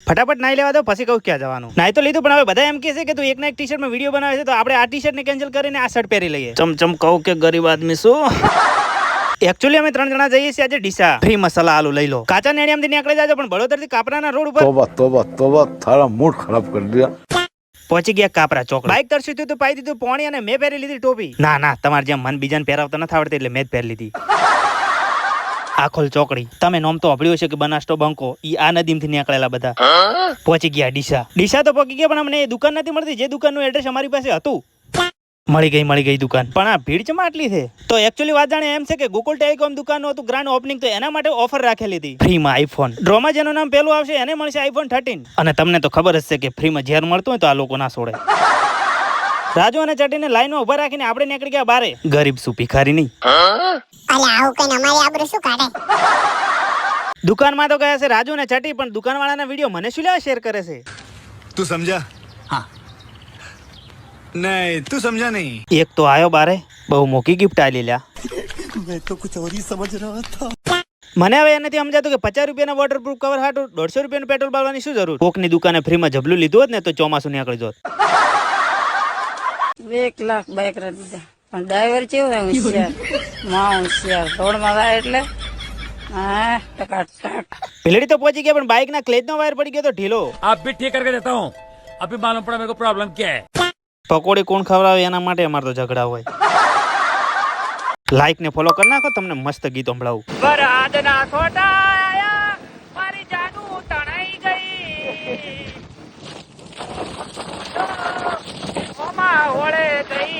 ફટાફટ નાઈ લેવા દો, પછી કહું ક્યાં જવાનું. નાઈ તો લીધું, પણ હવે બધા એમ કહે છે કે તું એક ના એક ટી-શર્ટ માં વિડીયો બનાવે છે, તો આપણે આ ટી-શર્ટ ને કેન્સલ કરીને આ શર્ટ પહેરી લઈએ. ચમચમ કહું કે ગરીબ આદમી શું. એકચ્યુઅલી અમે 3 જણા જઈએ છીએ આજે ડીસા. ફ્રી મસાલા આલુ લઈ લો. કાચા નેડિયામથી નીકળી જાજો, પણ બળોદર થી કાપરાના રોડ ઉપર તોબા તોબા તોબા, તારા મૂડ ખરાબ કરી દિયા. પહોંચી ગયા કાપરા ચોક. બાઇક તરસી તો પાઈ દીધું પાણી, અને મેં પહેરી લીધી ટોપી. ના તમારે જેમ મન બીજાને પહેરાવતા નથી આવડતી, એટલે મેં જ પહેરી લીધી. આખોલ ચોકડી. તમે નોમ તો સાંભળ્યું છે કે બનાસતો બંકો, ઈ આ નદીમથી નીકળેલા બધા. પહોંચી ગયા ડીસા. ડીસા તો પહોંચી ગયા, પણ અમને એ દુકાન નથી મળતી જે દુકાનનું એડ્રેસ અમારી પાસે હતું. મળી ગઈ દુકાન, પણ આ ભીડ ચમાં આટલી છે. તો એકચ્યુઅલી વાત જાણે એમ છે કે ગોકુલ ટેલિકોમ દુકાનનું હતું ગ્રાન્ડ ઓપનિંગ, તો એના માટે ઓફર રાખેલી હતી ફ્રીમાં આઈફોન. ડ્રોમાં જેનું નામ પેલું આવશે એને મળશે આઈફોન 13. અને તમને તો ખબર જ છે કે ફ્રીમાં ઝેર મળતું હોય તો આ લોકો ના છોડે. રાજુ અને ચટીને લાઈનમાં ઉભા રાખીને આપણે નીકળી ગયા બારે. ગરીબ શું ભિખારી નહીં. દુકાનમાં તો ગયા છે રાજુ અને ચટી, પણ દુકાનવાળાના વિડીયો મને શું લેવા શેર કરે છે? તું સમજા? હા. નહીં તું સમજા નહીં. એક તો આયો બારે, બહુ મોટી ગિફ્ટ આલી લ્યા. मैं तो कुछ और ही समझ रहा था. મને હવે એ નથી સમજાતું કે 50 રૂપિયાના વોટરપ્રૂફ કવર હાટું 150 રૂપિયાનું પેટ્રોલ બાળવાની શું જરૂર? કોકની દુકાને ફ્રીમાં જબલું લીધું હોત ને તો ચોમાસું નીકળી જોત. 1 લાખ બાઈક રા દીધા, પણ ડ્રાઈવર કેવો હે હોશિયાર, માં હોશિયાર, રોડમાં જાય એટલે હા ટકાટક. ભીલડી તો પહોંચી ગયા, પણ બાઇક ના ક્લેજ નો વાયર પડી ગયો તો ઢીલો. आप भी ठीक करके देता हूँ, अभी मालूम पड़ा मेरे को प्रॉब्लम क्या है. પકોડી કોણ ખવડાવે એના માટે અમારે તો ઝઘડા હોય. લાઈક ને ફોલો કરી નાખો, તમને મસ્ત ગીત સંભળાવું. બરાદના ખોટા આયા, મારી જાદુ તણાઈ ગઈ. ઓમા ઓળે ગઈ.